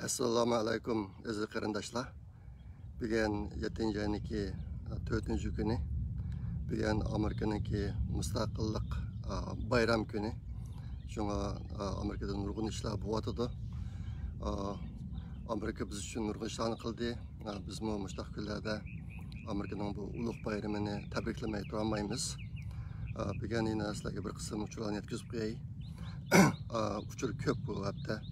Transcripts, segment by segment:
Assalamu alaikum aziz qarindoshlar. Bugun 7-ayning 4-kuni. Bugun Amerikaniki mustaqillik bayram kuni. Shunga Amerikada nurg'un ishlar bo'lyotdi. Amerika biz uchun nurg'un ishlarni qildi. Biz mushtaq kunlarda Amerikaning bu ulug' bayramini tabriklamay turolmaymiz. Bugun yana sizlarga bir qism uchurlarni yetkazib qo'yay. Uchur ko'p bu hafta.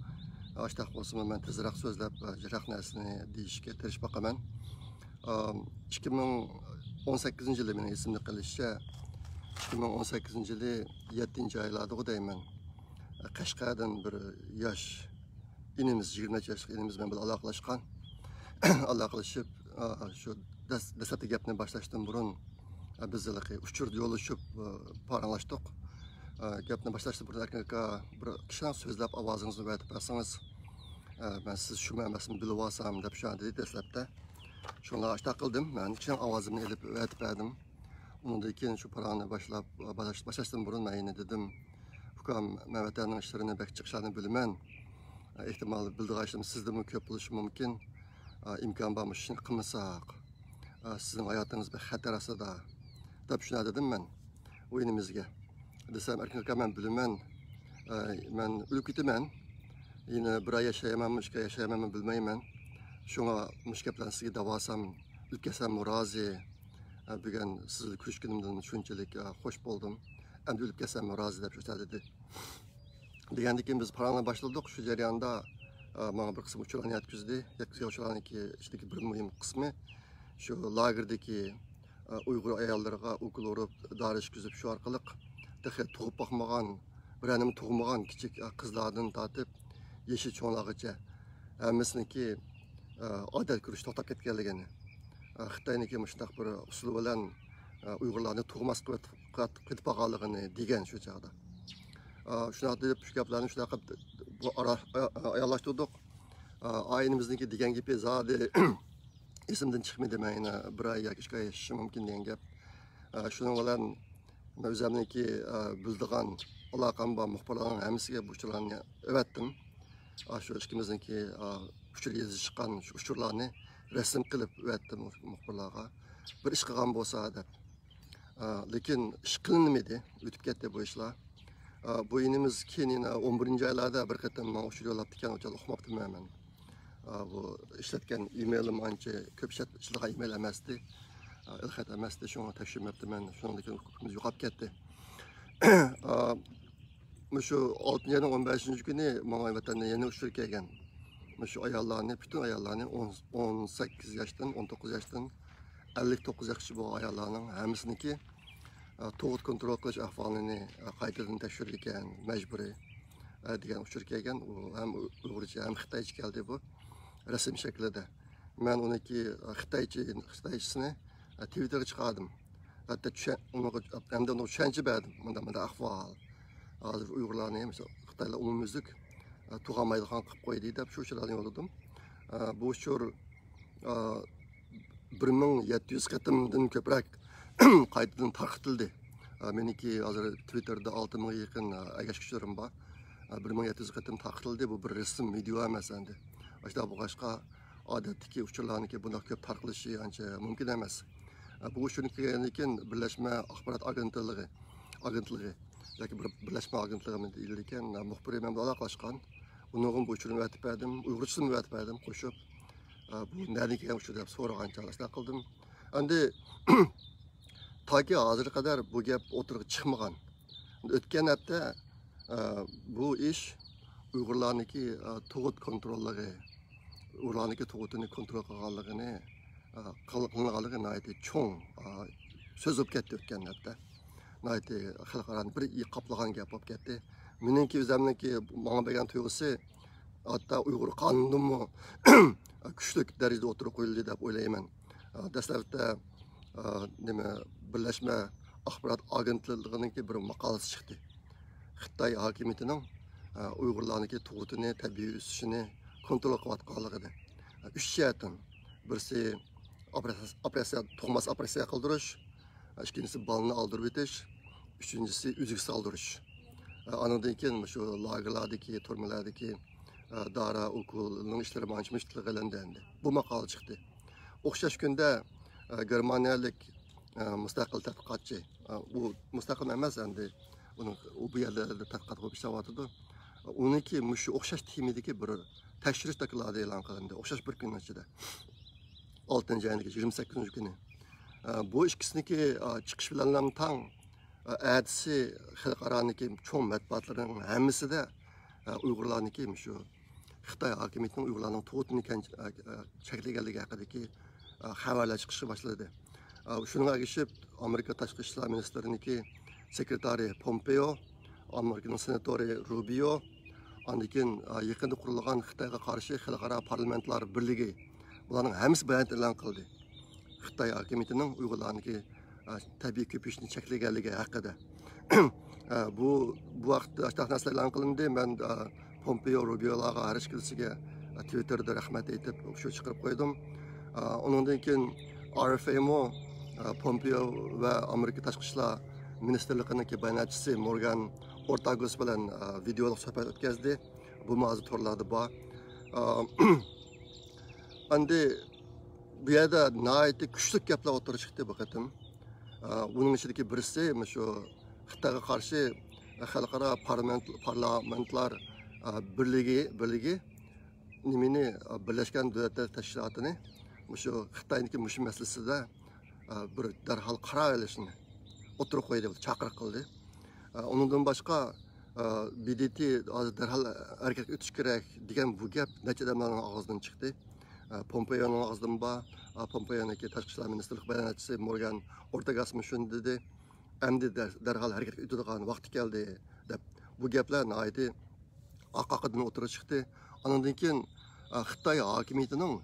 Aştaq olsun ben tezrak sözlep jirak nersini deyişke teriş bakaman. 2018 yılı benim isimli kılışça 2018 yılı 7. aylarda o deymen. Kaşqar'dan bir yaş inimiz 20 yaşlık inimiz ben böyle alakalaşkan. Alakalaşıp şu desatı gapni başlaştım burun bizleki uçur yoluşup paranlaştık. Gapni başlaştı burada erkekler bir kişiden sözlep avazınızı verip bassanız ben siz şu məməsini bilib alsam deb şu an dedi dəstəbdə. Şunları aştaq qıldım. Ben kişiden avazımı elip verip verdim. Onun da ikinci şu paranı başlaştım burun ben yine dedim. Hukam Mehmetlerinin işlerini bək çıxışlarını bilmən. İhtimalı bildiği işim sizde mi köp buluşu mümkün. İmkan varmış işini qılmasaq. Sizin hayatınız bir xəttər asada. Deb şuna dedim ben. O inimizge. Desem erkekler ben bilmən. Ben ölüp gitmem. Yine bir ay yaşayamam, müşke yaşayamam bilmeymen. Şuna müşkeplen sizi davasam, ülkesem razı. Bugün sizi küşkünümden şunçelik hoş buldum. Hem de ülkesem razı deyip şu dedi. Degendik biz paranla başladık. Şu cereyanda bana bir kısım uçuran yetkizdi. Yetkizgi uçuran içindeki bir mühim kısmı. Şu lagerdeki Uygur ayallarına okul orup, darış güzüp şu arkalık. Tıkı tuğup bakmagan, birenim tuğmagan küçük kızlardan tatıp yeşil çoğunlağıca mesneki adet kürüş to'xtab ketganligini Xitoyniki mushtaq bir usul bilan Uyg'urlarni tug'mas qilib qolganligini degan shu chaqda. Shunaqa deb shu gaplarni shunaqa ayolashtirdik. Aynimizniki degan gapi zodi esimdan chiqmaydi. Men bir oy yoki 2 oy yashashim mumkin degan gap. Shuning bilan o'zimniki bildigan aloqam bor muxbirlarning hammasiga bu ishlarni o'rgatdim. Şu ikimizinki uçur yazı çıkan uçurlarını resim kılıp öğrettim muhbirlarga. Bir iş kılgan bolsa dep. Lekin iş kılınmadı. Ötüp ketdi bu işler. Bu inimiz keyin 11. aylarda bir qatam men uçur yollap diken o'chal uqmaptım hemen. Bu işletken e-mailim ancha ko'p ishlatgan e-mail emasdi. Ilxat emasdi. Şunu tekshirmapti men. Shundan huquqimiz yo'qolib ketdi. Şu 6. ayının 15. günü bana vatanına yeni uçur kelgan. Şu ayarlarını, bütün ayarlarını 18 yaştan, 19 yaştan 59 yaşçı bu ayarlarının hemsiniki toğut kontrol kılış ahvalini qaytadan tekshir ekan, mecburi degan uçur kelgan. O hem Uyg'urcha hem Xitoycha keldi bu resim şeklinde. Ben onaki Xitoychisini Twitterga chiqardim. Hatta hem de onu tushuncha berdim. Bunda ahval. Hazır Uygurlarını mesela Xitayla umumizlik tuğamaydıgan qilib qo'ydi deb shu ishlarni yo'lladim. Bu uçur 1700 qatimdan ko'proq qaytadan tarqitildi. Meniki hozir Twitterda 6000 ga yaqin agashkilarim bor. 1700 qatim tarqitildi. Bu bir resim, video emas endi. Ashta bu boshqa odatdagi uchurlarniki bunday ko'p tarqilishi ancha mumkin emas. Bu uchurnikidan Birlashma axborot agentligi yoki bir birlashma agentligimi deyilgan muxbiri bilan aloqalashgan. Uning bu uchun o'tib berdim, Uyg'urchasini o'tib berdim, qo'shib bu nereden kelgan uchun deb so'ragancha qildim. Endi toki hozirga qadar bu gap o'tirib chiqmagan. O'tgan hafta bu ish Uyg'urlarniki tug'ut kontrollari, ularniki tug'utini kontrol qilganligini cho'ng so'z bo'lib ketdi o'tgan hafta. Nayti xalqarani bir qaplagan gap bo'lib ketdi. Meningki o'zimniki menga bergan tuyg'usi hatto Uyg'ur qonunimi kuchli darajada o'tirib qo'yildi deb o'ylayman. Dastlabda nima Birlashma axborot agentligininki bir maqolasi chiqdi. Xitoy hokimiyatining Uyg'urlarniki tug'utini, tabiiy o'sishini kontrol qilayotganligini. 3 jihatdan. Birisi tug'mas operatsiya qildirish, ikincisi balını aldırıp öteş, üçüncüsü üzük saldırış. Anadaki şu lagerlardaki, turmalardaki Dara okulunun işleri mançmışlık elendi. Bu makale çıktı. Okşaş günde Germaniyalik müstakil tədqiqatçı, bu müstakil emas endi, onun bu yerlerde tədqiqat qilib ishlatyapti. Onunki şu okşaş timidagi bir tekshirish dokladi e'lon qilindi. Okşash bir kun ichida 6 ayning 28 kuni. Bu ikkisiniki chiqish bilan tang adisi xalqaroniki cho'ng matbuotlarining hammasida Uyg'urlarniki shu Xitoy hokimiyatining Uyg'urlarning tug'utini cheklaganligi haqidagi xabarlar chiqishga boshladi. Shunga ergashib Amerika tashqi ishlar ministriniki sekretari Pompeo, Amerikaning senatori Rubio, andikin yaqinda qurilgan Xitoyga qarshi xalqaro parlamentlar birligi bularning hammasi bayonot e'lon qildi. Xitoy hokimiyatining Uyg'urlarniki tabiiy ko'payishni cheklaganligi haqida. Bu vaqtda ashtaxnaslar e'lon qilindi. Men Pompeo Rubiolarga har ikkisiga Twitterda rahmat aytib shu chiqarib qo'ydim. Undan keyin RFMO Pompeo va Amerika tashqi ishlar ministerligining bayonotchisi Morgan Ortagus bilan videolik suhbat o'tkazdi. Bu mavzu torlarda bor. Endi bu yerda nihoyatda kuchli gaplar o'tirib chiqdi bu qatim. Bunun ichidagi birisi shu Xitoyga qarshi xalqaro parlamentlar birligi nimani Birlashgan Davlatlar Tashkilotini shu Xitoyniki mush masalasida bir darhol qaror olishni o'tirib qo'ydi, chaqiriq qildi. Undan boshqa BDT darhol harakatga o'tish kerak degan bu gap necha odamlarning og'zidan chiqdi. Pompeo'ning og'zidan bor, Pompeo'niki tashqi ishlar ministrlik bayonotchisi Morgan Ortagus shuni dedi. Endi darhol harakatga o'tadigan vaqti keldi deb bu gaplar nihoyatda oqaqidan o'tirib chiqdi. Ondan keyin Xitoy hokimiyatining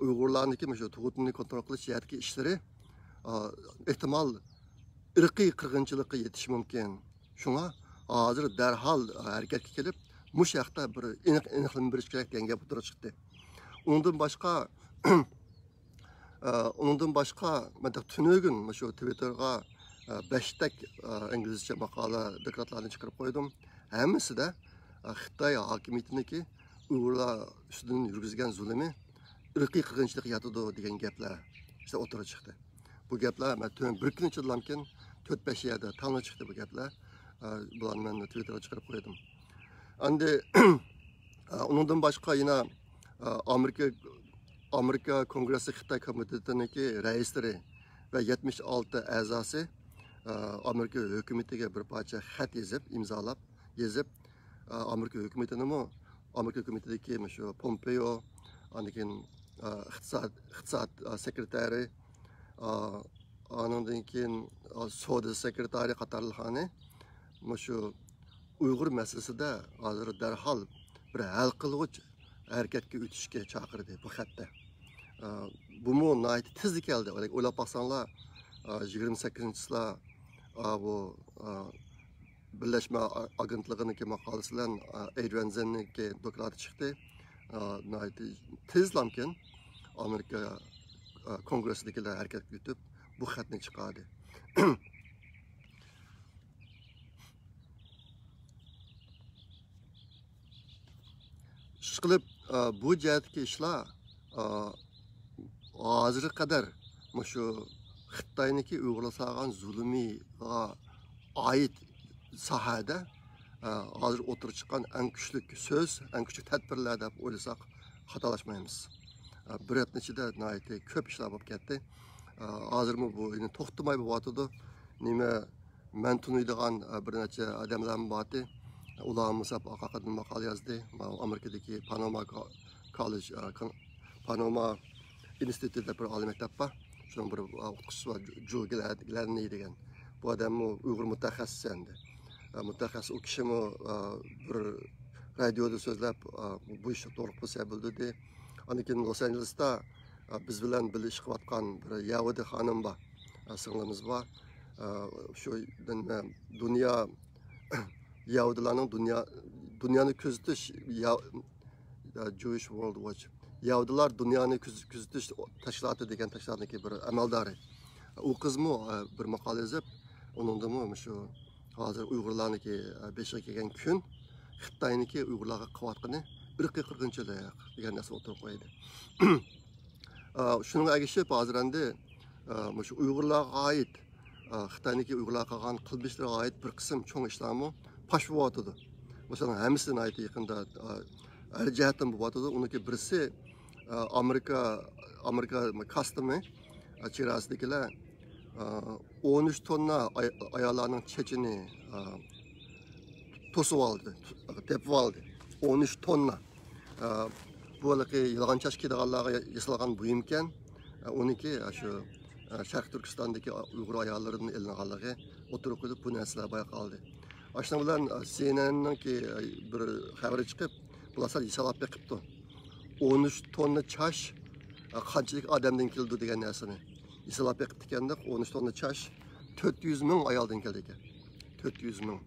Uyg'urlarniki shu tug'utini kontrol qilish yerdagi ishlari ehtimol irqiy qirg'inchilikqa yetishi mumkin. Shunga hozir darhol harakatga kelib, mush yoqda bir aniqlik berish kerak degan gap o'tirib chiqdi. Undan boshqa men tunugun shu Twitterga 5 tak İngilizce maqola dokladlarni chiqarib qo'ydim. Hammasida Xitoy hokimiyatiniki Uyg'urlar ustidan yurgizgan zulmi irqiy qirg'inchilik yotadi degan gaplar işte o'tirib chiqdi. Bu gaplar men bir kun ichida 4-5 yerda tanlab chiqdi bu gaplar. Bularni men Twitterga chiqarib qo'ydim. Endi undan boshqa yana Amerika Kongressi Xitoy komitetiniki raislari ve 76 a'zosi Amerika hukumatiga bir parcha xat imzolab Amerika hukumatidagi shu Pompeo, anikin iqtisod sekretari, ondan keyin savdo sekretari qatorliqlarni shu Uyg'ur masalasida hozir darhol bir hal qiluvchi harakatga o'tishga chaqirdi bu xatda. Bu nihoyatda tez keldi. O'ylab baxsanglar 28-slar bu Birleşme Agentligi'niki maqolasi bilan Adrian Zen'niki dokladi chiqdi. Nihoyatda tezlamkin Amerika Kongressidagilar harakatga o'tib bu xatni chiqardi. Ishqilib bu jihatdagi ishlar hozirga qadar shu Xitoyniki Uyg'urlarga zulmiga oid sohada hozir o'tirib chiqqan eng kuchli so'z, eng kuchli tadbirlar deb o'ylasak xatolashmaymiz. Bir yilning ichida nihoyatda ko'p ishlar bo'lib ketdi. Hozirmi bu to'xtamay bo'lyotdi. Nima men tunuydigan bir necha odamlar bordi. Ular musab oqaqidan maqola yozdi. Amerikadagi Panama institutida bir oliy maktab bor. Şunun bir o'qituvchisi var, Joe Gladney degan. Bu adam Uyg'ur mutaxassis endi. Mutaxassis u kishi bir radioda so'zlab bu ishni to'g'ri bo'lsa bo'ldi. Ondan keyin Los Angelesda biz bilan birga ish qilayotgan bir Yahudi xonim bor. Singlimiz bor. Shu dunyo Yahudilarning dunyoni kuzatish Jewish World Watch. Yahudilar dunyoni kuzatish tashkiloti degan tashkilotniki bir amaldori. U qizmi bir maqola yozib, uningda shu hozir Uyg'urlarniki beshiga kelgan kun Xitoyniki Uyg'urlarga qilayotgani irqiy qirg'inchilik degan narsa o'tirib qo'ydi. Shunga ergashib hozir endi shu Uyg'urlarga oid Xitoyniki Uyg'urlarga qilgan qilmishlarga oid bir qism cho'ng ishlarmi pash bo'lyotdi. Masalan, hammasidan aytib yaqinda har jihatdan bo'lyotdi. Uniki birisi Amerika customi chegarasidagilar 13 tonna ayollarning chechini to'sib oldi, tepib oldi. 13 tonna. Bu yalg'on chash kelganlarga yasalgan buyum ekan. Uniki shu Sharq Turkistondagi Uyg'ur ayollarining elinganligi o'tirib qo'yib bu narsalar bayqaldi. Ashuna bilan CNN'ningki bir xabari chiqib, bular hisoblab beqibdi. 13 tonna chash qanchalik odamdan keldi degan narsani hisoblab beqibdi ekanda, 13 tonna chash 400 ming ayoldan keldi ekan. 400 ming.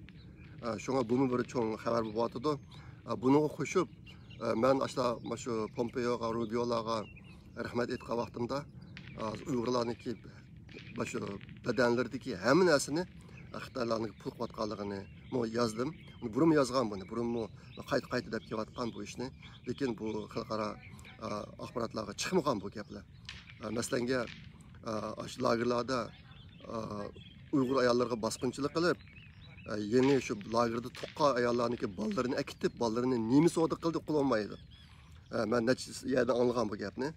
Shunga buni bir cho'ng xabar bo'lyotdi. Buni qo'shib men shu Pompeo'ga, Rubio'larga rahmat aytgan vaqtimda Uyg'urlarniki shu badanlaridagi hamma narsani Xitoylarning pul qilayotganligini yozdim. Burun yozgan buni, burun qayta deb kelayotgan bu ishni, lekin bu xalqaro axborotlarga chiqmagan bu gaplar. Masalan, shu lagerlarda Uyg'ur ayollarga bosqinchilik qilib, yeni shu lagerda tuqqan ayollarniki bolalarni akitib, bolalarni nima savdo qildi qilolmaydi. Men necha yerdan anlagan bu gapni.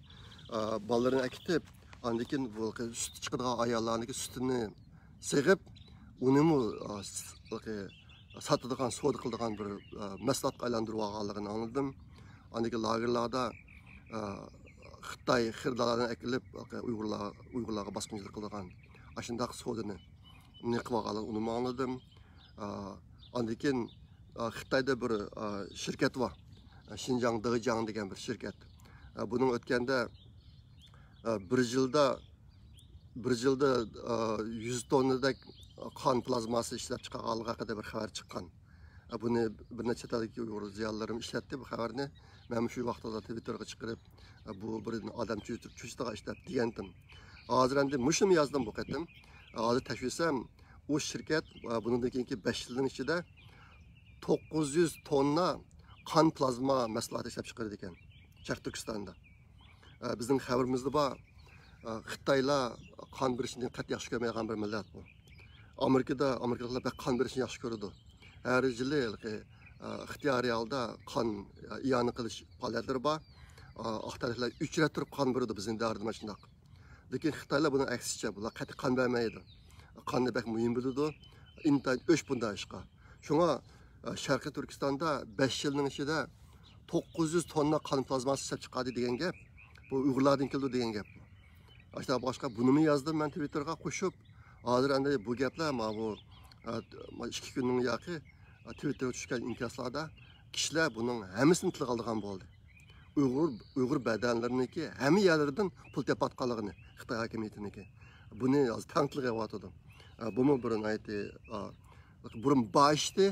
Bolalarni akitib, andikin bu süt chiqadigan ayollarniki sütini seg'ib, uni satadigan, savdo qiladigan bir mahsulotga aylantirib olganligini anladim. Andiki lagerlarda Xitoy xirdalardan akilib, Uyg'urlarga bosqinchilik qiladigan ashundaq savdoni qilib olganligini uni anladim. Andikin Xitoyda bir şirket var. Xinjiang Dejiang degan bir şirket. Bunun o'tganda bir yilda 100 tonnadak qon plazmasi ishlab chiqarganligi haqida bir xabar chiqqan. Buni bir necha talik Uyg'ur ziyolilarim ishlatdi bu xabarni. Men shu vaqtda Twitterga chiqarib, bu bir odam cho'chitiga ishlab degandim. Hozir endi mushum yozdim bu qatim. Hozir tashvisam o şirket bundan keyingi 5 yilning ichida 900 tonna qon plazma mahsuloti ishlab chiqardi ekan Sharq Turkistonda. Bizning xabarimizda bor Xitoylar qon berishni qat yaxshi ko'rmaydigan bir millat bu. Amerikaliklar qon berishni yaxshi ko'radi. Har yili ixtiyoriy holda qon iyoni qilish faoliyatlari bor. Xitoyliklar 3 rat turib qon beradi bizning dardim shundoq. Lekin Xitoylar buni aksicha, bular qat'iy qon bermaydi. Qonni bek muhim biladi. İntayin öş bunda işqa. Şuna Şarkı Türkistan'da 5 yılın içinde 900 tonna kan plazması ishlab chiqadi degan gap. Bu Uyg'urlardan keldi degan gap. Ashta boshqa buni yazdım men Twitterga qo'shib, hozir endi bu gaplar bu 2 kunning yoki Twitterga tushgan inkaslarda kishilar buning hammasini tilga olgan bo'ldi. Uyg'ur badanlariniki hamma yerlardan pul tepatganligini Xitoy hokimiyatiniki. Buni hozir tanqid qilyaptim. Bu mu bir aytdi, burun başdı,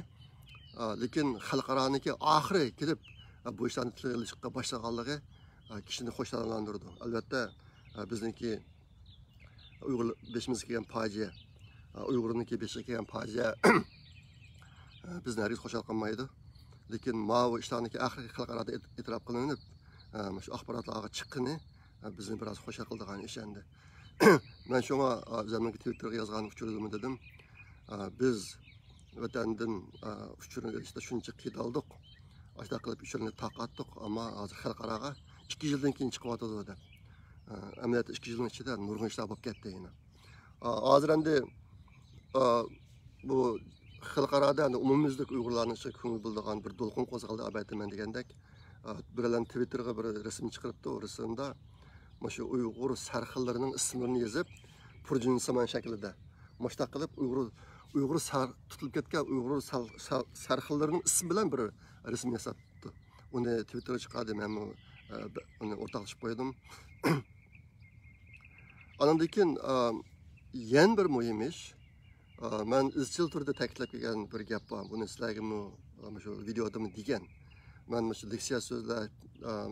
lekin xalqaroniki oxiri kelib bu ishlarni tilga boshlaganligi kishini xo'shlantirdi. Albatta bizniki Uyg'ur beshimiz kelgan fojia, Uyg'urniki beshiga kelgan fojia bizni hariz xo'shal qilmaydi. Lekin bu ishlarniki oxiri xalqaroda e'tirof qilinib, shu axborotlarga chiqqani bizni biroz xo'shal qildigan ish endi. Ben şuna zamanki Twitter'ga yazgan uçurduğumu dedim. Biz vatandan uçurunu işte şunca qiydaldık. Aşağı qilib uçurunu taqattık ama hozir xalqaraga 2 yildan keyin chiqyapti deb. Amaliyotda 2 yilning ichida nurg'un ishlar bo'lib ketdi yana. Hozir endi bu xalqarada umumyuzlik Uyg'urlarning ichiga ko'ngil bildigan bir to'lqin qo'zg'aldi aytaman degandek. Birlar Twitterga bir rasm chiqaribdi, o rasmda şu Uyg'ur sarxillarining ismlarini yozib, purjinsaman shaklida. Moshta qilib Uyg'ur tutilib ketgan Uyg'ur sarxillarining ismi bilan bir rasm yasatdi. Uni Twitterga chiqardi, men uni o'rtoqlashib qo'ydim. Andan keyin yana bir muhim ish, men izchil turda ta'kidlab kelgan bir gap bor. Buni sizlarga shu videoda degan. Men shu leksiya so'zlar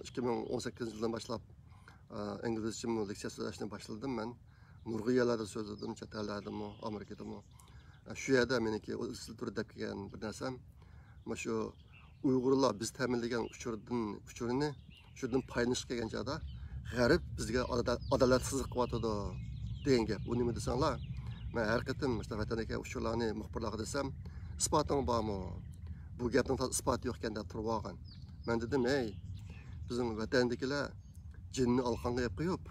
2018 yildan boshlab İngilizce leksiya so'zlashni boshladim men. Nurg'un yerlarda so'zladim, chet ellardami, Amerikadami. Shu yerda meniki izchil turda kelgan bir narsam, shu Uyg'urlar biz ta'minlagan uchurni paylanishga kelgan chog'da g'arb bizga adolatsizlik qilyotidi degan gap. U nima desanglar, men har qatim vatandagi uchurlarni muxbirlarga desam, isboting bormi? Bu gapning isboti yo'q ekan deb turib olgan. Men dedim, ey, bizim vatandagilar jinni alqonga yeb qo'yib,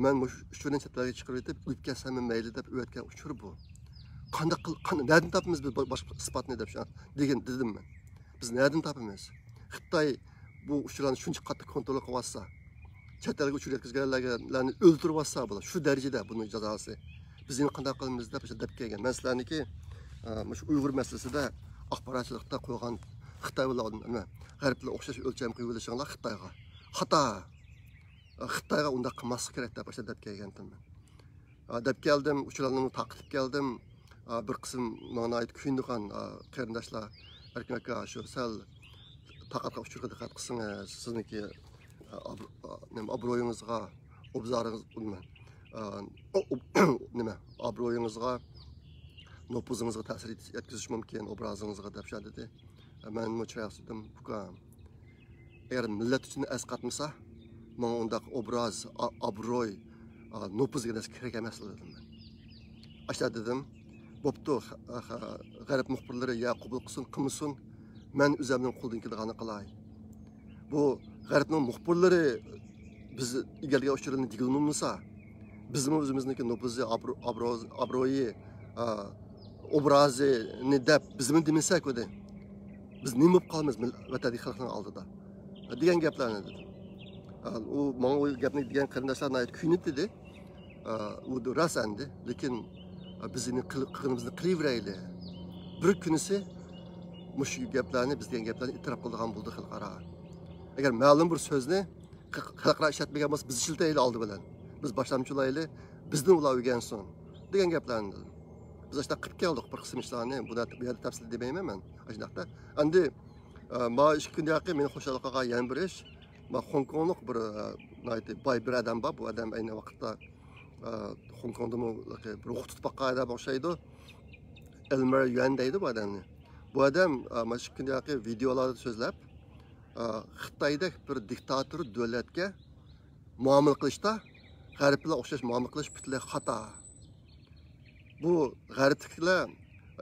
men uchurni chetlarga chiqarib etib, o'lib ketsam mayli deb o'tgan uchur bu. Qanday nereden tapımız biz başka ispat ne demiş dedim ben. Biz nereden tapımız? Xitay bu uçuranı şunca katı kontrol kıvassa, çetelge uçur yetkizgilerlerini öldürüp vassa bu. Şu derecede bunun cezası. Biz yine qanday qilamiz deb deb kelgan. Men sizlarniki shu Uyg'ur masalasida axborotchilikda qo'ygan Xitoy bilan nima g'arblar o'xshash o'lcham qo'yib olishinglar Xitoyga. Xato. Xitoyga unda qilmaslik kerak deb deb kelgandim men. Deb keldim, uçuranlarni taqib keldim. Bir qism mana aytib kuyindigan qarindoshlar erkin aka shu sal taqatqa uchurga diqqat qilsangiz sizniki obro'yingizga obzoringiz nima obro'yingizga nopuzingizga ta'sir etkazishi mumkin obrazingizga deb dedi. Men muchayasdim ukam agar millat uchun asqatmasa men undaq obraz obro'y nopuzga kerak emas dedim men. Ashta dedim Boptu g'arb muxbirlari ya qabul qilsin, qilmasin, men o'zimning qo'ldan kelganini qilay. Bu g'arbning muxbirlari biz egalga uchirini digilmasa, bizning o'zimizniki nopuzi, obro'yi, obrazini deb bizmi demasak edi. Biz nima bo'lib qolamiz vataniy xalqning oldida? Degan gaplarni dedim. U menga u gapni degan qarindoshlarni aytib kuyinib dedi. U rost endi, lekin bizning qilganimizni qilaverayli. Bir kunisi mushu gaplarni biz degan gaplarni e'tirof qilgan bo'ldi xalqaro. Agar ma'lum bir so'zni xalqaro ishlatmagan bo'lsa biz ishlatayli oldi bilan. Biz boshlamchilayli, bizdan ular o'rgansin degan gaplarni dedim. Biz ashta qilib keldik bir qism ishlarni, buni bu yerda tafsil demayman men. Ashunaqda. Endi ma 2 kun yoqi meni xo'shalikqa yana bir ish. Ma Hong Konglik bir boy bir odam bor. Bu odam ayni vaqtda Hong Kongda bir o'qitib baqqayda boshlaydi. Elmer Yuan deydi bu odamni. Bu odam mana shu kundagi videolarda so'zlab Xitoyda bir diktator davlatga muomala qilishda g'arblar o'xshash muomala qilish butunlay xato. Bu g'arbliklar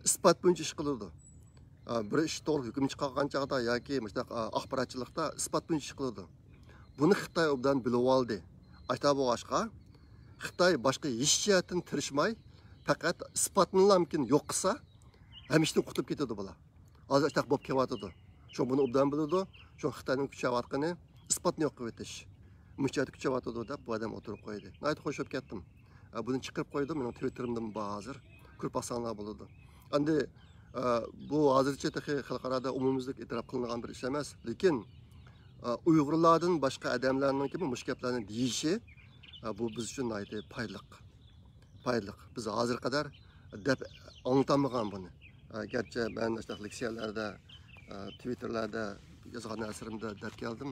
isbot bo'yicha ish qiladi. Bir ish to'g'ri hukm chiqargan chog'da yoki axborotchilikda isbot bo'yicha ish qiladi. Buni Xitoy obdan bilib oldi. Ayta bo'g'ashqa Xitoy boshqa hech jihatdan tirishmay, faqat isbotni mumkin yo'q qilsa, hamishdan qutulib ketadi bular. Hozir ishtaq bo'lib kelyotdi. Shu buni obdan biladi, shu Xitoyning kuchayotgani isbotni yo'q qilib o'tish. Muchayat kuchayotdi deb bu odam o'tirib qo'ydi. Nayt xo'shib ketdim. Buni chiqarib qo'ydim, mening Twitterimda hozir ko'p asanlar bo'ladi. Endi bu hozircha xalqaro umumiylik e'tirof qilingan bir ish emas, lekin Uyg'urlardan boshqa odamlarning kimi mush gaplarni deyishi bu biz uchun aytib payliq. Biz hozir qadar deb anlatamagan buni. Gerçi ben işte leksiyalarda, Twitter'larda yazgan narsalarımda deb keldim.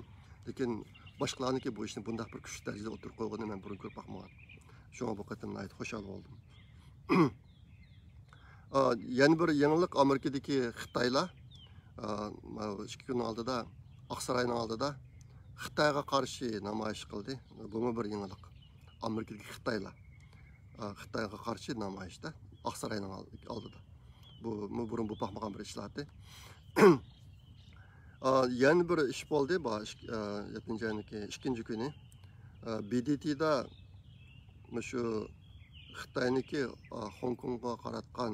Lekin boshqalarniki bu ishni bunday bir kuchli darajada o'tirib qo'yganini men burun ko'p baxmagan. Shunga bu qatim aytib xushal bo'ldim. Yana bir yangilik Amerikadagi Xitoylar 2 kun oldida Oqsaroyning oldida Xitoyga qarshi namoyish qildi. Bu bir yangilik. Amerikadagi Xitoylar Xitoyga qarshi namoyishda Oqsaroyning oldida. Bu burun bu baxmagan bir ishlardi. Yana bir ish bo'ldi. 7-oyniki 2-chi kuni BDT'da shu Xitoyniki Hong Kongga qaratgan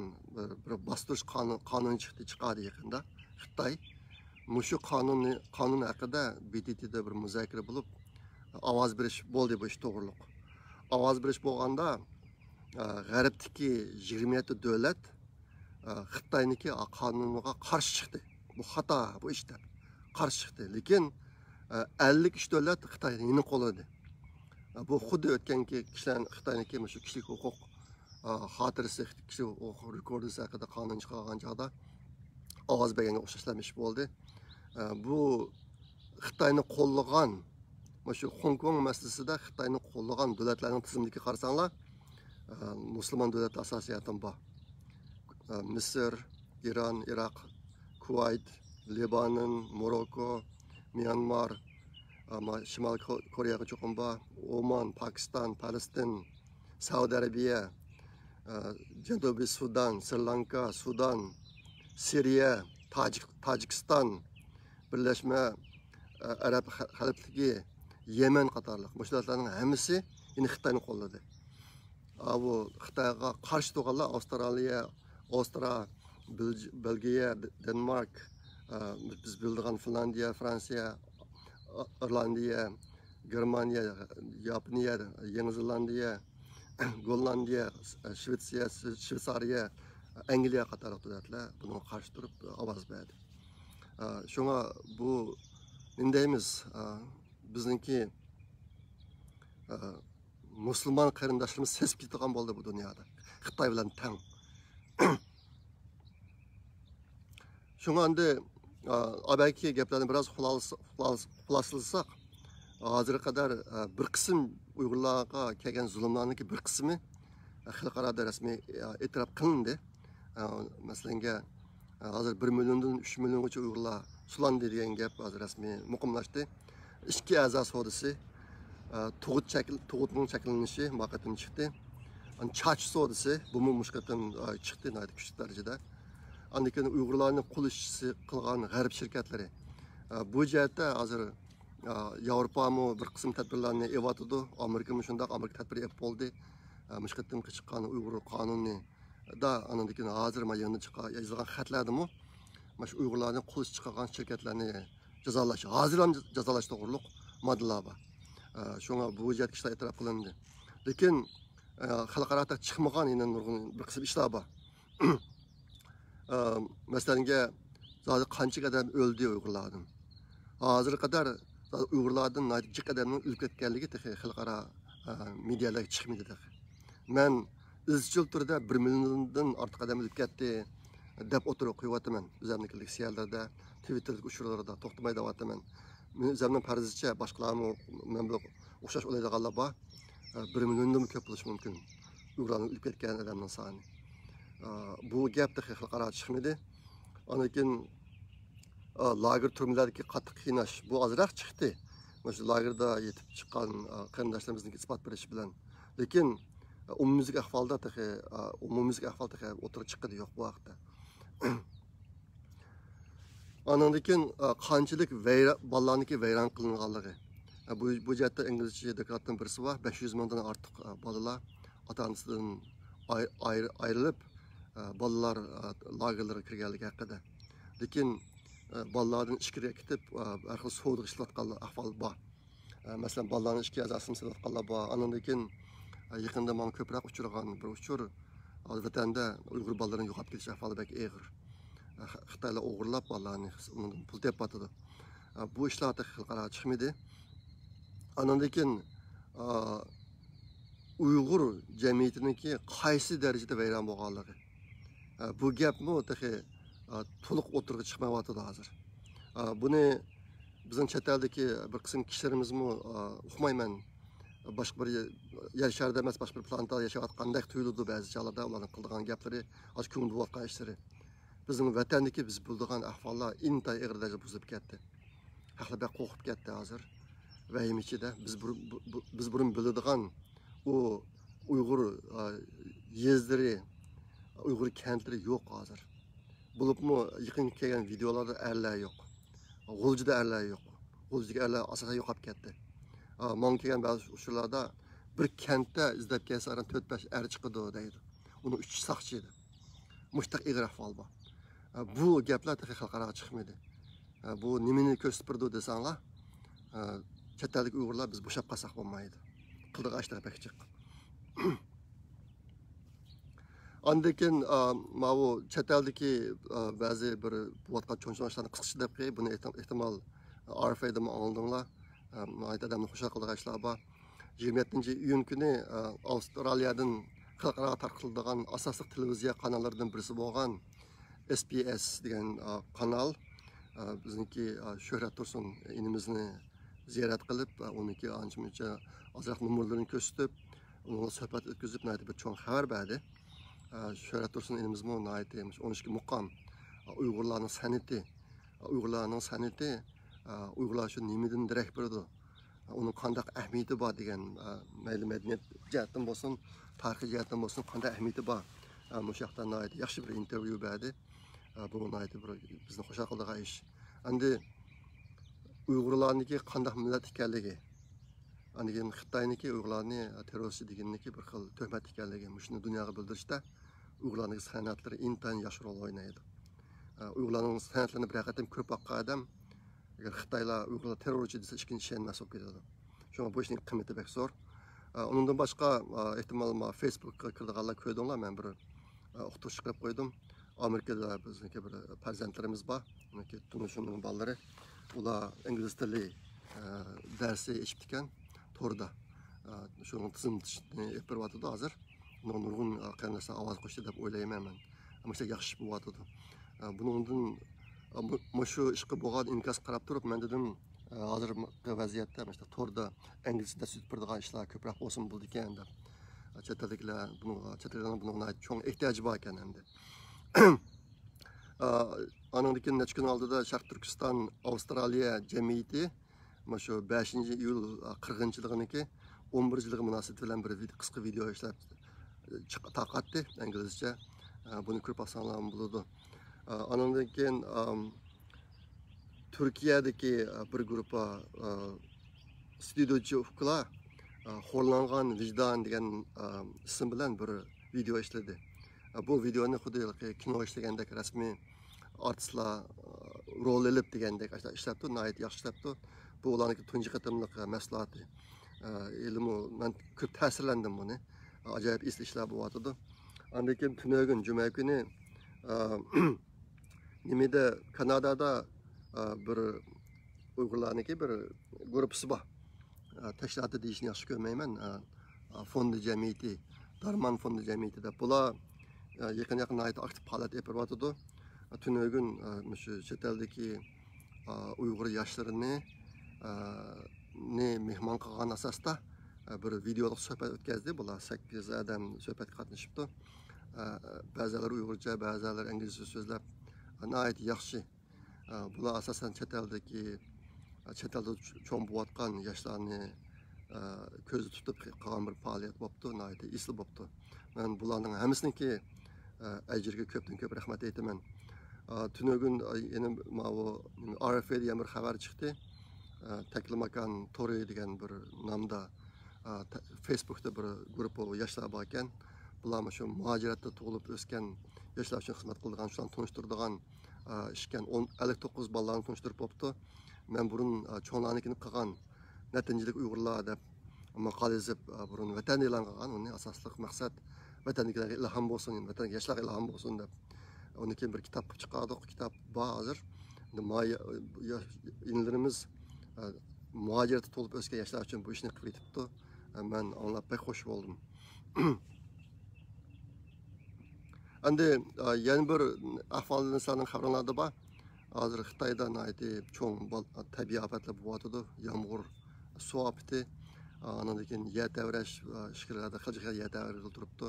bir bostirish qonun chiqadi yaqinda. Xitoy shu qonun haqida BDT'da bir muzokara bo'lib, ovoz berish bo'ldi bu ish to'g'riliq. Ovoz berish bo'lganda g'arbdagi 27 davlat Xitoyniki qonuniga qarshi chiqdi. Bu xato, bu ishda qarshi chiqdi. Lekin 53 davlat Xitoyni yeni qo'lladi. Bu xuddi o'tganki kishilar Xitoyniki shu kishilik huquq xotirasi, kishilik huquq rekordisi haqida qonun chiqargan chog'da ovoz berganga o'xshashlamish bo'ldi. Bu Xitoyni qo'llagan shu Hong Kong masalasida Xitoyni qo'llagan davlatlarning tizimiga qarasanglar, musulmon davlat asosiyatan bor. Misr, Iran, Iroq, Kuvayt, Libanon, Morocco, Myanmar, ama Şimal Kore'ye çoğun ba, Oman, Pakistan, Palestin, Saudi Arabiya, Cenubi Sudan, Sri Lanka, Sudan, Suriye, Tacikistan, Birleşme Arap Halifligi, Yemen qatarlıq məşğulların hamısı yine Xitayını qolladı. Bu Xitayga qarşı durğanlar Avstraliya, Belgiya, Denmark, biz bildiğin Finlandiya, Fransiya, İrlandiya, Germaniya, Yaponiya, Yeni Zelandiya, Gollandiya, Şveysariya, Angliya qatarlıq dövlətlər bunun qarşı durub avaz verdi. Şuna bu nindeyimiz bizimki Müslüman qarindaşlarımız ses gittiğin oldu bu dünyada. Xitay bilen tang. Şuna anda belki geplerini biraz xulaslasak, hazır kadar bir kısım Uygurlarga kelgen zulümlerinin bir kısmı xalqarada resmi etiraf kılındı. Mesela hazır 1 milyondan 3 milyongacha Uygurlar sulandı degan gap hazır resmi muqimlashdi. İki a'zo sodisi, tug'utning shakllanishi muvaqqatdan chiqdi. Chach sodisi bu mushqatdan chiqdi kuchli darajada. Andikan Uygurlarning qo'l ishchisi qilgan g'arb shirkatlari bu jihatda hozir Yevropami bir qism tadbirlarni evatidi. Amerika shundoq Amerika tadbiri ep bo'ldi. Mushqatdan chiqqan Uyg'ur qonuni da anandikan hozir ma yanında yozilgan xatlardimi shu Uyg'urlarning qo'l ishi chiqqan shirkatlarni jazolash, hozir ham jazolash to'g'riliq moddalar bor. Shunga bu jihatga ishlar e'tirof qilindi. Lekin xalqaro chiqmagan yana nurg'un bir qism ishlar bor. Masalan, hozir qancha odam o'ldi Uyg'urlardan. Hozir qadar Uyg'urlardan necha odamning o'lib ketganligi xalqaro medialarga chiqmaydi. Men izchil turda 1 milyondan ortiq odam o'lib ketdi deb o'tirib qo'yapman. O'zimnikidagi siyasatlarda, Twitter'dagi uchurlarda to'xtamay deyapman. Men o'zimning farzicha boshqalarni men bilan o'xshash o'ylaydiganlar bor. 1 milyondan ko'p bo'lishi mumkin. Uyg'urlarning o'lib ketgan odamning soni. Bu gap de xalqaro chiqmadi. Lekin lager turmalardagi qattiq qiynash bu ozroq chiqdi. Mana shu lagerda yetib chiqqan qarindoshlarimizning isbot berishi bilan. Lekin umumiylik ahvolda o'tirib chiqdi yo'q bu haqda. Anandikin qanchalik bolalarniki vayron qilinganligi. Bu jihatda inglizcha dekretdan birisi var. 500 mingdan ortiq bolalar ota-onasidan ayrılıb balalar lagerlere kirganligi haqida. Lekin balalardan ichkariga ketib har xil savdo ishlatgan ahvol bor. Masalan, balalarning ichki a'zosini satganlar bor. Anandikin yaqinda men ko'proq uchragan bir uchur vatanda Uyg'ur balalarini yo'qolib ketish ahvoli bek og'ir. Xitoylar o'g'irlab balalarni pul tepatadi. Bu ishlar xalqaro chiqmaydi. Anandikin Uyg'ur jamiyatiniki qaysi darajada vayron bo'lganligi. Bu gapmi to'liq o'tirg'i chiqmayapti hozir. Buni bizning chet eldagi bir qism kishilarimizmi uqmayman. Boshqa bir yer sharida emas, boshqa bir plantada yashayotgandek tuyuladi ba'zi chog'larda ularning qilgan gaplari, hozir ko'ngil bo'layotgan ishlari. Bizning vatandagi biz bildigan ahvollar intay og'ir darajada buzilib ketdi. Haqlaba qo'rqib ketdi hozir. Vahim ichida biz burun biladigan o Uyg'ur yezlari, Uyg'ur kentleri yok hozir. Bulupmu yaqin kelgan videolarda erlar yo'q. G'uljida erlar yo'q. G'uljiga erlar asosan yo'qolib ketdi. Men kelgan ba'zi usullarda bir kentda izlab kelsa 4-5 er chiqadi deydi. Uni 3 saqchi edi. Mushtaq ig'ir ahvol bor. Bu gaplar xalqaro chiqmaydi. Bu nimani ko'rsatib desanglar, chet eldagi Uyg'urlar biz bo'shab qolsak bo'lmaydi. Qildiq ashlar bakchiq. Andakin bu chet eldagi ba'zi bir bo'tqa cho'nchoqlarni qisqacha deb buni ehtimol RFA'da oldinglar. Adamni xushal qildigan ishlar bor. 27-iyun kuni Avstraliyadan xalqaro tarqatiladigan asosiy televiziya kanallaridan birisi bo'lgan SBS degan kanal bizniki Shuhrat Tursun inimizni ziyorat qilib, uniki ancha-muncha ozroq numurlarini ko'rsatib, onunla suhbat o'tkazib, bir cho'ng xabar berdi. Shuhrat Tursun inimizmi 12 muqam Uyg'urlarning san'ati Uyg'urlarning san'ati Uyg'urlar shu nimadan darak beradi, uning qanday ahamiyati bor degan, mayli madaniyat jihatdan bo'lsin, tarixiy jihatdan bo'lsin, qanday ahamiyati bor. Bu yoqda yaxshi bir intervyu berdi. Bu bizni xushal qildigan ish. Endi Uyg'urlarniki qanday millat ekanligi, Andigen Xitoyniki Uyg'urlarni terrorchi deganniki bir xil tuhmat ekanligi, shuni dunyoga bildirishda Uyg'urlarning san'atlari intayin yaxshi rol o'ynaydi. Uyg'urlarning san'atlarini bir haqiqatan ko'rib boqqan odam, agar Xitoylar Uyg'urlar terrorchi desa hech kim ishonmas bo'lib ketadi. Shunga bu ishning qiymati bek zo'r. Undan boshqa ehtimol Facebook'ga kirdiganlar ko'rdinglar, men bir o'qituvchi qilib qo'ydim. Amerikada bizniki bir farzandlarimiz bor, uniki tunishimning bolalari. Ular ingliz tili darsi eshitib ekan. Torda şunun tizimini yapıp hazır. Nurgun kendisine avaz koştu deb o'ylayman men. Ama işte yaxshi bo'layotir. Bundan şu ishga bo'lgan inkas qarab turib, men dedim, hozirgi vaziyatda işte torda ingliz tilida so'zlab ishlar ko'proq bo'lsin bo'ldi ekan deb. Chet elliklar bunga cho'ng ehtiyoji bor ekan endi. Anandikin necha kun oldida Sharq Turkiston Avstraliya jamiyati şu 5 iyul 40-yılınki 11 yıllık münasebet bilen bir kısa video işler taqatdı İngilizce. Bunu ko'rib alsanlar buludu. Ondan keyin Türkiye'deki bir grupa stüdyocu ufuklar Xo'rlangan vicdan degan isim bilan bir video ishladi. Bu videoni xuddi kino ishlagandek rasmiy artistlar rol olib degandek ishlabdi, nihoyat yaxshi ishlabdi. Bu ularniki tunji qatimliq mahsuloti. Ilmi men ko'p ta'sirlandim buni. Ajoyib ishlar bo'lyotdi. Undan keyin tunog'in juma kuni nimada Kanadada bir Uyg'urlarniki bir guruhi bor. Tashkiloti deyishni yaxshi ko'rmayman. Fondi jamiyati, Darmon fondi jamiyati deb bular yaqin aktiv faoliyat olib boryotdi. Tunog'in shu chet eldagi Uyg'ur yoshlarini mehmon qilgan asosda bir videolik suhbat o'tkazdi. Bular 8 odam suhbatga qatnashibdi. Ba'zilar Uyg'urcha, ba'zilar inglizcha so'zlab, nihoyat yaxshi. Bular asosan chet elda cho'ng bo'layotgan yoshlarni ko'zda tutib qilgan bir faoliyat bo'libdi, nihoyat esli bo'libdi. Men bularning hammasiniki ajriga ko'pdan ko'p rahmat aytaman. Tunog'in yana RFA degan bir xabar chiqdi. Taklimakan Tori degan bir nomda Facebook'ta bir guruh yoshlar bor ekan. Bular shu muhojiratda tug'ilib o'sgan yoshlar uchun xizmat qiladigan, shularni tunishtiradigan ishkan 59 bolalarni tunishtirib bo'libdi. Men burun cho'nglarnikini qilgan natinjilik Uyg'urlar deb maqola yozib, burun vatan e'lon qilgan. Uning asosli maqsad vatandagilarga ilhom bo'lsin, vatanga yoshlarga ilhom bo'lsin deb. Onun keyin bir kitap chiqardik. Kitap bor hozir. Inlarimiz muhojiratda to'lib o'sgan yoshlar uchun bu ishni qilib ketibdi. Men anglab pek xush bo'ldim. Endi yana bir ahvolni sizlarning xabarlarida bor. Hozir Xitoyda cho'ng tabiiy ofatlar bo'lyotdi. Yomg'ir, suv ofati, undan keyin yer davrash ishlarda qiljiqlar yer davrash turibdi.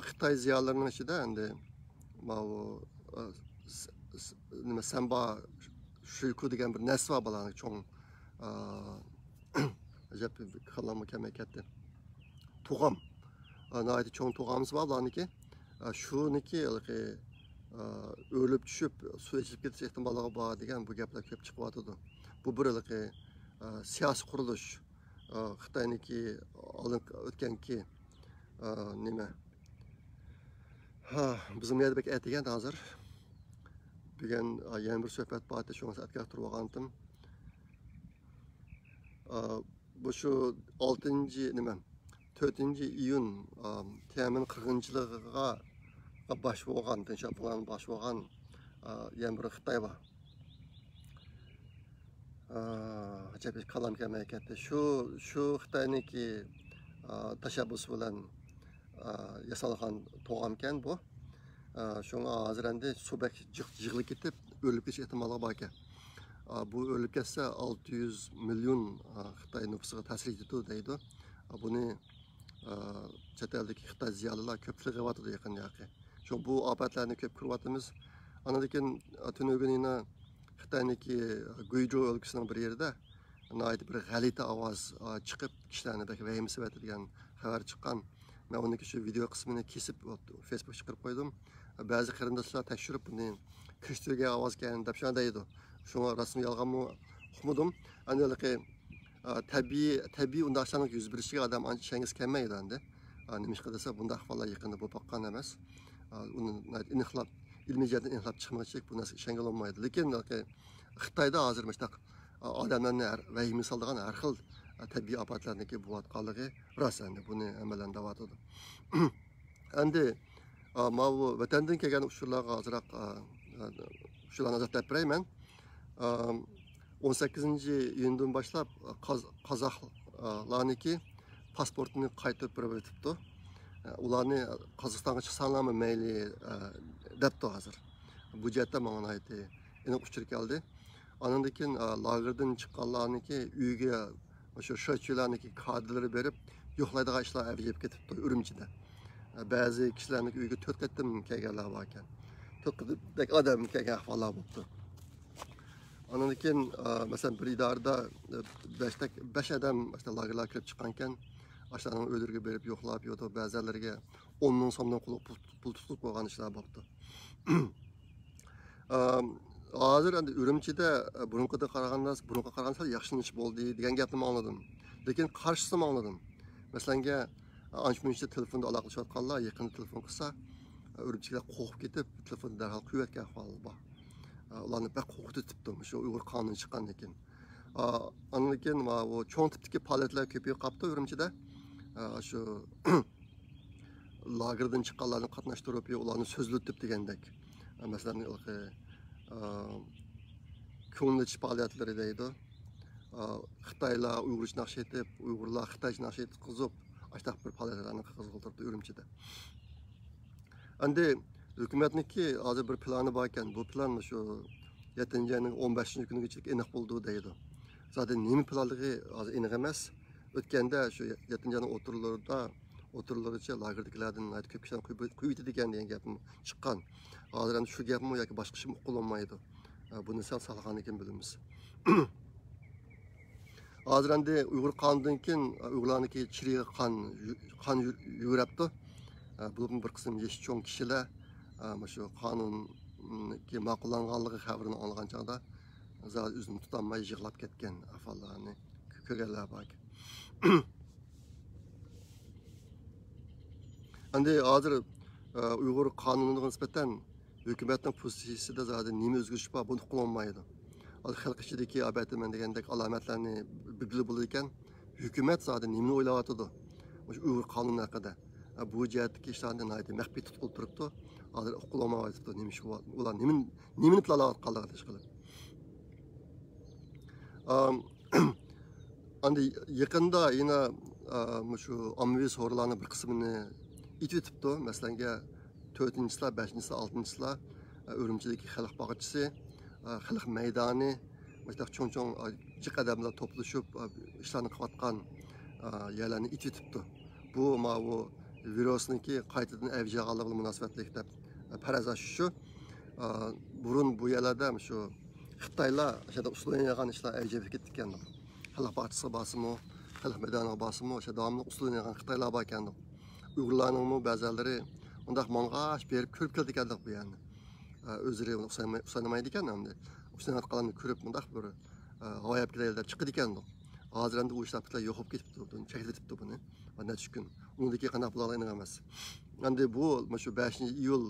Xitoy ziyolilarining ichida endi nima samba Şuyku degan bir narsa bor bularning cho'ng ajab qalama kamayatdi. Tug'am. Nihoyat cho'ng tug'amiz bor bularniki. Shuniki o'lib tushib suv ichib ketish ehtimolligi bor degan bu gaplar ko'p chiqyotdi. Bu bir siyosiy qurilish. Xitoyniki o'tganki nima? Bizim yerda bek aytgan hozir. Bugun yana bir suhbat bor edi, shuni aytib turib olgandim. Bu shu 4 iyun Tiananmen 40-yiliga baş bo'lgan, Tinchaplan baş bo'lgan yana bir Xitoy bor. Acaba kalam kelmay ketdi. Shu Xitoyniki tashabbus bilan yasalgan to'g'amkan bu. Şuna hozir endi subak yig'ilib ketib o'lib ketish ehtimoli bor ekan. Bu o'lib ketsa 600 million Xitoy nüfusiga ta'sir etadi deydi. Buni chet eldagi Xitoy ziyolilar ko'p qilyapti yaqin. Shu bu ofatlarni ko'p ko'ryapmiz. Andan keyin tünögününe Xitoyniki Guizhou o'lkasining bir yerida bir g'alati ovoz chiqib kishilarni vahima degan xabar chiqqan. Men uniki shu video qismini kesib Facebookga chiqarib qo'ydim. Ba'zi qarindoshlar tekshirib buni kirishtirgan ovoz ekan deb shunday deydi. Shunga rasmiy yolg'onmi uqmadim. Aniliki tabiiy undaqlarning yuz berishiga odam ancha ishongiz kelmaydi endi. Nima ish qilsa bunday ahvollar yaqinda bo'lib boqqan emas. Uni aniqlab ilmiy jihatdan aniqlab chiqmasak bu narsa ishonga olmaydi. Lekin Xitoyda hozir mustaq odamlarni vahima soladigan har xil tabiiy ofatlarniki bo'layotganligi rost endi buni amalan davatadi. Endi bu vatandan kelgan usullarga hozirroq shularni nazarda berayman. 18-iyundan boshlab qozoqlarniki pasportini qaytarib berib o'tibdi. Ularni Qozog'istonga chiqsanlarmi mayli debdi hozir. Bu jihatda menga aniq uchur keldi. Andan keyin lagerdan chiqqanlarniki uyga o'sha sho'chilarniki kadrlari berib yo'qlaydigan ishlar avjib ketibdi Urumchida. Ba'zi kishilarning uyga 4 qatim kelganlar bor ekan. 4 qatim odam kelgan ahvollar bo'libdi. Andan keyin masalan bir idorada 5 odam işte lagerlar kirib chiqqan ekan. Aşağıdan öldürgü berip yoxlab yo'di, ba'zilariga 10 ming so'mdan pul tutib qo'ygan ishlar bo'libdi. Hozir endi Urumchida burunqiga qaraganda yaxshilanish bo'ldi degan gapni angladim. Lekin qarshisini angladim. Masalanga ancha-muncha telefonda aloqalashayotganlar yaqinda telefon qilsa, Urumchiga qo'rqib ketib, telefonni darhol qo'yayotgan ahvol bor. Ularni baq qo'rqitibdi, shu Uyg'ur qonuni chiqqandan keyin. Andan keyin bu cho'ng tipdagi faoliyatlar ko'payib qolibdi Urumchida. Şu lagerdan chiqqanlarni qatnashtirib, ularni so'zlatib degandek. Masalan, ko'ngilchi faoliyatlari deydi. Xitoylar Uyg'urcha naqsh etib, Uyg'urlar Xitoycha naqsh etib qizib, ashtaq bir faoliyatlarni qizg'iltirdi Urumchida. Endi hukumatniki hozir bir plani bor ekan. Bu plan shu 7-ayning 15-kunigacha aniq bo'ldi deydi. Zaten nima planligi hozir aniq emas. O'tganda shu 7-ayning o'tirlaricha lagerdagilardan ko'p kishilar qo'yib degan gapim chiqqan. Hozir ham shu gapmi yoki boshqa ish qo'llanmaydi. Buni sal salg'an ekan bilamiz. Hozir endi Uyg'ur qonidan keyin Uyg'urlarniki chiriga qon yuguribdi. Bu bir qism yosh cho'ng kishilar shu qonunga ma'qullanganligi xabarini olgan chog'da zot o'zini tutolmay yig'lab ketgan ahvollarni ko'rganlar bor. Endi hozir Uyg'ur qonuniga nisbatan hukumatning pozitsiyasida zaten nima o'zgarish bor, buni qilolmaydi. Xalq ichidagi abatiman degandek alomatlarni bilib bo'lar ekan, hukumat zaten nimani o'ylayotdi? O'sha Uyg'ur qonuni haqida. Bu jihatdagi ishlarni maxfiy tutib turibdi. Hozir qilolmayapti, nima ish bor? Ular nimani planlayotganligini ish qilib. Endi yaqinda yana shu ommaviy so'rovlarning bir qismini itibdi. Masalan, 4-chilar, 5-chilar, 6-chilar Urumchidagi xalq bog'chisi, xalq maydoni, mana cho'ng-cho'ng jiq odamlar to'plashib ishlarni qilayotgan yerlarni itibdi. Bu virusniki qaytadan avjiga olganligi munosabatli deb parazash shu. Burun bu yerlarda shu Xitoylar o'sha usullangan ishlar avjiga ketdi ekan. Xalq bog'chisi bosimi, xalq maydoni bosimi o'sha davomli usullangan Xitoylar bor ekan. Uyg'urlarning ba'zilari undaq mong'ash berib ko'rib keldi ekan bu yerni. O'zlari usanmaydi ekan endi. Usanayotganlarni ko'rib mundaq bir g'oyab kelaylar chiqdi ekan. Hozir endi u ishlar butunlay yo'qolib ketibdi, cheklatibdi buni. Necha kun. Undagi qanday bo'layotgan emas. Endi bu shu 5-iyul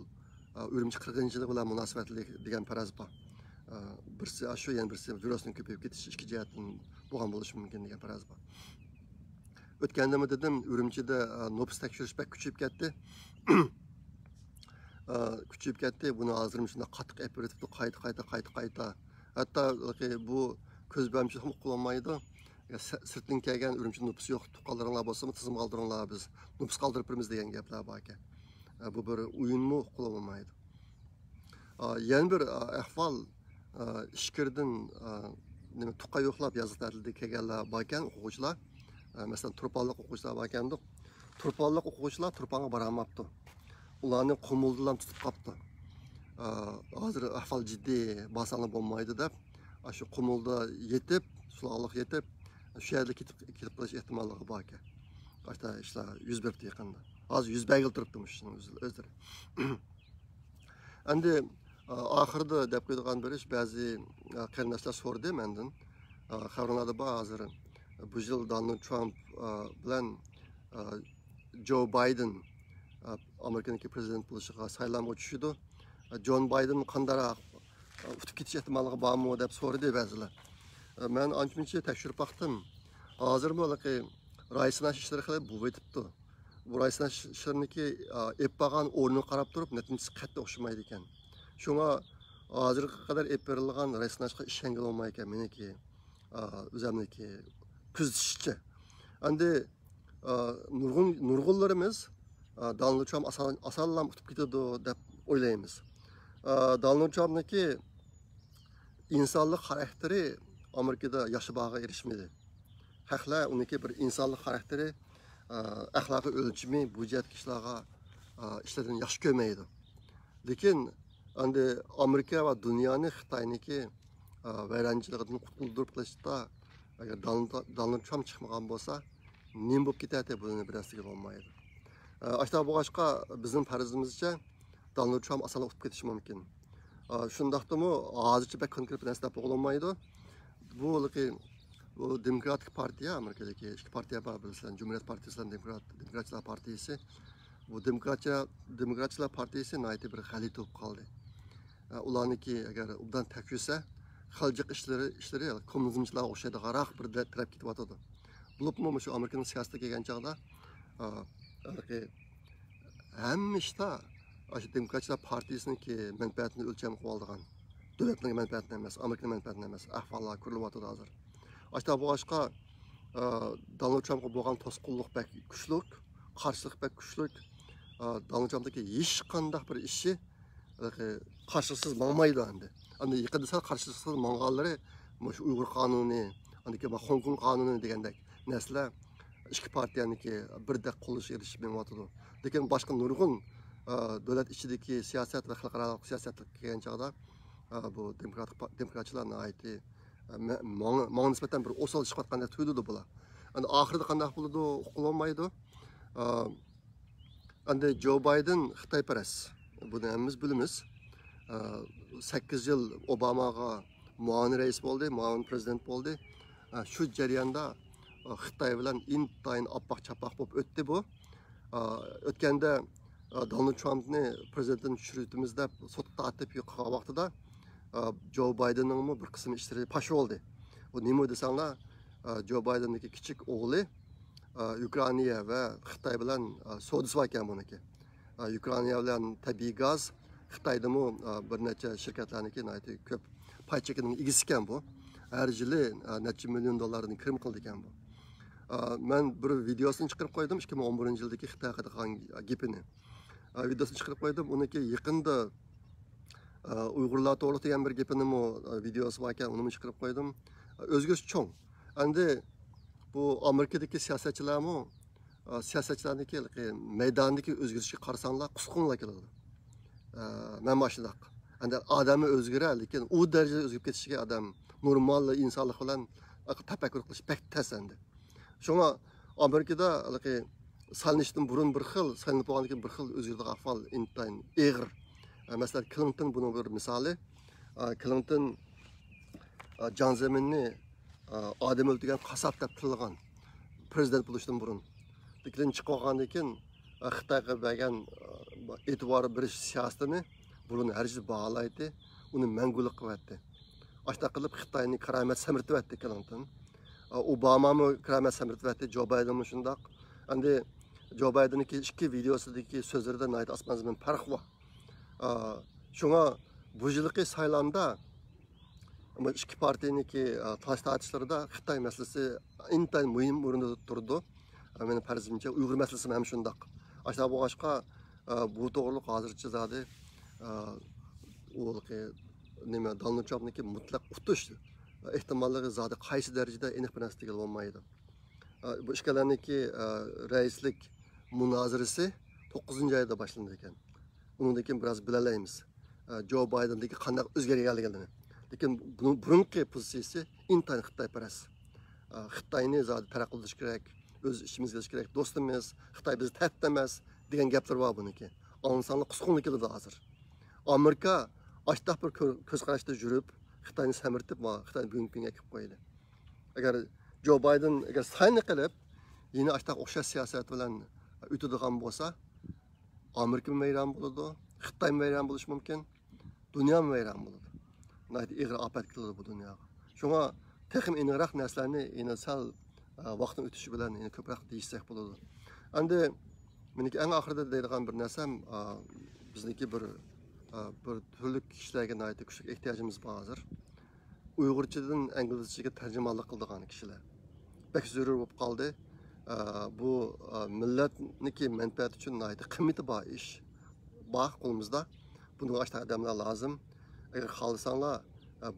Urumchi 40-yili bilan munosabatli degan faraz bor. Birsi shu, yana birsi virusning ko'payib ketishi ikki jihatdan bo'lgan bo'lishi mumkin degan faraz bor. O'tganda dedim, Urumchida nopis tekshirish bak kuchayib ketdi. Kuchayib ketdi. Buni hozir shunday qattiq operativ qayta. Hatto bu ko'z bo'yamchi ham qilolmaydi. Sirtdan kelgan Urumchi nopisi yo'q, tuqqanlaringlar bo'lsa, tizim qoldiringlar biz. Nopis qoldirib beramiz degan gaplar bor ekan. Bu bir o'yinmi qilolmaydi. Yana bir ahvol ishkirdan nima tuqqa yo'qlab yoziqlarida kelganlar bor ekan, o'quvchilar. Masalan, turponliq o'quvchilar bor ekan. Turponliq o'quvchilar turponga borolmabdi. Ularni qumuldilar tutib qopti. hozir ahvol jiddiy bosanib bo'lmaydi deb shu qumulda yetib sulog'liq yetib shu yerda ketib qolish ehtimolligi bor ekan. Başta ishlar yuz berdi yaqinda. Hozir yuz bergil turibdi shuni o'zlari. Endi oxirida deb qo'ydigan bir ish ba'zi qarindoshlar so'rdi mendan. Xabarlarda bor hozir bu yil Donald Trump bilan Joe Biden Amerikadagi prezident bo'lishiga saylovga tushdi. John Biden qanday o'tib ketish ehtimolligi bormi deb so'radi ba'zilar. Men ancha-muncha tekshirib baktım. Hozir bo'laki raisnash ishlari qilib bu o'tibdi. Bu raisnash ishlariniki ep bo'lgan o'rnini qarab turib, natijasi qattiq o'xshamaydi ekan. Shunga hozirga qadar ep berilgan raisnashga ishongil olmay ekan meniki o'zimniki kuzatishcha. Endi nurg'unlarimiz Donald Trump asallam o'tib ketadi deb o'ylaymiz. Donald Trump'niki insonlik xarakteri Amerikada yaşı bağı erişmedi. Haqlar uniki bir insonlik xarakteri axloqiy o'lchimi bu jihat kishilarga ishlardan yaxshi ko'rmaydi. Lekin endi Amerika va dunyoni Xitoyniki vayronchiligidan qutuldirib qilishda agar Donald Trump chiqmagan bo'lsa, nima bo'lib ketadi buni bilasizga bo'lmaydi. Ashta bo'g'ashqa bizning farzimizcha Donald Trump asal o'tib ketishi mumkin. Shundaqdimi hozircha bek konkret narsa deb bo'lmaydi. Bu Demokratik Partiya Amerikadagi ikki partiya bor bilsizlar, Cumhuriyet Partiyasi bilan Demokratlar Partiyasi. Bu Demokratlar Partiyasi nayt bir xalit bo'lib qoldi. Ularniki agar ubdan takvisa xaljiq ishlari kommunizmchilarga o'xshaydi, g'araq bir taraf ketyotdi. Bo'libmi shu Amerikaning siyosatiga kelgan chog'da hamma ishda Demokratlar Partiyasiniki manfaatini o'lcham qilib olgan. Davlatning manfaatini emas, Amerikaning manfaatini emas, ahvollar ko'rilyapti hozir. Ashta bu boshqa Donald Trumpga bo'lgan to'sqinlik bek kuchlik, qarshilik bek kuchlik. Donald Trumpdagi hech qanday bir ishi qarshisiz bo'lmaydi endi. Endi yaqinda sal qarshisiz bo'lganlari shu Uyg'ur qonuni, andiki Hong Kong qonuni degandek narsalar ikki partiyaniki birdek qo'llashga erishib bermoqda. Lekin boshqa nurg'un davlat ichidagi siyosat va xalqaro siyosatga kelgan chog'da bu demokratchilarning aytdi menga nisbatan bir o'sal chiqayotganda tuyuldi bular. Endi oxirida qanday bo'ladi uqilolmaydi. Endi Joe Biden Xitoyparast. Buni hammamiz bilamiz. 8 yil Obamaga muavin rais bo'ldi, muavin prezident bo'ldi. Shu jarayonda Xitoy bilan intayin apaq-chapaq bo'lib o'tdi bu. O'tganda Donald Trump'ni prezidentini tushirishimiz deb sotda atib yo'qqa vaqtida Joe Biden'ning bir qismi ishlari pash oldi. Bu nima desanglar, Joe Biden'niki kichik o'g'li Ukraina va Xitoy bilan savdosi bor ekan buniki. Ukraina bilan tabiiy gaz, Xitoydami bir necha shirkatlarniki ko'p pay chekining egisi ekan bu. Har yili necha million dollarni kirim qildi ekan bu. Men bir videosini chiqarib qo'ydim 2011-yildagi Xitoy haqida gapini. Videosini chiqarib qo'ydim. Uniki yaqinda Uyg'urlar to'g'ri degan bir gapini videosi bor ekan, uni chiqarib qo'ydim. O'zgarish cho'ng. Endi bu Amerikadagi siyosatchilarniki maydondagi o'zgarishga qarasanglar qusqunlar keladi. Mana shunday. Endi odamni o'zgarar, lekin u darajada o'zgarib ketishiga odam normal insonlik bilan tafakkur qilish pek tas endi. Shunga Amerikada salinishdan burun bir xil, salinib bo'lgandan keyin bir xil o'zgardi ahvol intayin eg'ir. Mesela Clinton bunun bir misali. Clinton John Zeminni adam öldürgen kasap deb tılgan prezident buluştan burun. Dikilin çıkmagandan keyin Xitoyga bergan e'tibor berish siyosatini buni har yil bağlaydi, uni mangulik qilyapti. Ashta qilib Xitoyni karamat samirtyapti Clinton. Obama'mı karamat samirtyapti, Joe Biden'mi shundoq. Endi Joe Biden'niki ikki videosidagi so'zlarida nayt asmanizdan farq bor. Şuna bu yılki saylamda iki partiyaniki taş tartışlarda Xitoy meselesi intayin mühim o'rinda turdi. Benim farzimcha Uyg'ur meselesi ham shundoq. Aşağı bu başqa bu to'g'riliq hozircha zodi nima Donald Trump'niki mutlaq utush ehtimolligi zodi qaysi darajada aniq bir narsa bo'lmaydi. Bu ishkalarniki raislik munozirasi 9-oyda boshlandi ekan. Undan keyin biraz bilalaymiz. Joe Biden'daki qandaq o'zgarganligini. Lekin burunqi pozitsiyasi intayin Xitoyparast. Xitoyni zodi taraqqiy qilish kerak, o'z ishimizga qilish kerak, do'stimiz, Xitoy bizni tahdid emas degan gaplar bor buniki. Onsonlar qusqunlik qiladi hozir. Amerika açtaq bir ko'z qarashda yurib, Xitoyni samirtib, Xitoy bugungi kunga kelib qo'ydi. Agar Joe Biden agar sayni qilib, yine açtaq o'xshash siyosat bilan o'tadigan bo'lsa, Amerika vayron bo'ladi, Xitoy vayron bo'lishi mumkin, dunyo vayron bo'ladi. Nayt ig'ir afat keladi bu dunyoga. Shunga texim iniqroq narsalarni yine sal vaqtning o'tishi bilan yine ko'proq deyishsak bo'ladi. Endi meniki eng oxirida deydigan bir narsam bizniki bir turli kishilarga nayt kuchli ehtiyojimiz bor hozir. Uyg'urchadan inglizchaga tarjimonlik qiladigan kishilar. Bek zarur bo'lib qoldi. Bu millatniki menfaat uchun nayt qiymati bor ish. Bor qo'limizda. Bunga ashta odamlar lozim. Agar xohlasanlar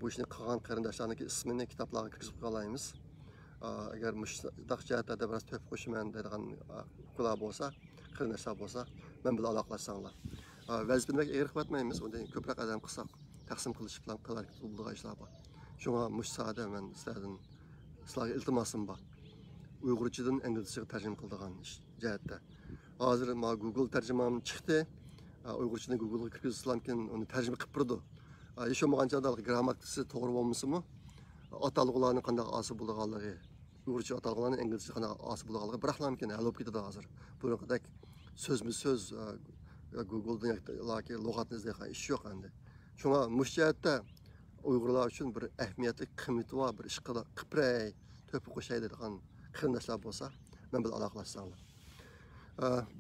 bu ishni qilgan qarindoshlarniki ismini kitoblarga kirgizib qo'yamiz. Agar mushtaq jihatda biroz to'p qo'shiman deydigan qular bo'lsa, qarindoshlar bo'lsa, men bilan aloqalashsanglar. Vazifani ig'ir qilmaymiz, unda ko'proq odam qilsak taqsim qilish bilan qilar bo'lgan ishlar bor. Shunga mushsada men sizlarga iltimosim bor. Uyg'urchadan inglizchaga tarjima qiladigan ish jihatda. Hozir Google tarjimam chiqdi. Uyg'urchadan Google'ga kirgizsam uni tarjima qilib turdi. Hech bo'lmagancha grammatikasi to'g'ri bo'lmasa-mu, atalg'ularning qanday asl bo'lganligi, Uyg'urcha atalg'ularning inglizcha qanday asl bo'lganligi biroqlamkin hal bo'lib ketadi hozir. Bunaqa so'zma-so'z Google'dan yoki lug'atni izlaydigan ish yo'q endi. Shunga mushjihatda Uyg'urlar uchun bir ahamiyatli qiymati bor bir ish qipray, to'pi qo'shay deydigan qarindoshlar bo'lsa, men bilan aloqalashsanglar.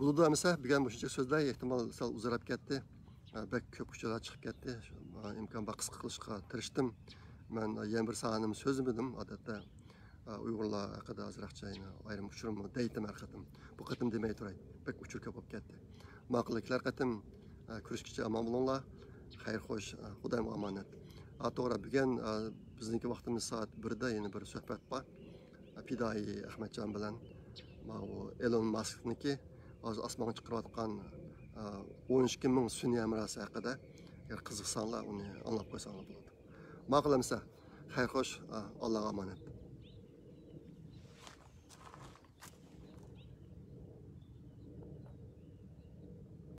Buldu amsa bilgan mushuncha so'zlar ehtimol sal uzarab ketdi. Bek ko'p kuchlar chiqib ketdi. İmkan bor qisqa qilishga tirishdim. Men yana bir sonini so'zladim. Odatda Uyg'urlar haqida ozroqcha ayrim uchurimni deydim har qatim. Bu qatim demay turay. Bek uchur ko'p bo'lib ketdi. Ma'qulliklar qatim ko'rishgacha omon bo'linglar. Xayr xo'sh, Xudoyim omonat. To'g'ri, bugun bizniki vaqtimiz soat 1da yana bir suhbat bor. Fidoyi Ahmadjon bilan Elon Musk'niki hozir osmonga chiqarayotgan 12 ming sun'iy amrasi haqida agar qiziqsanglar uni anglab qo'ysanglar bo'ladi. Ma'qul amsa, xayr xo'sh, Allohga omonat.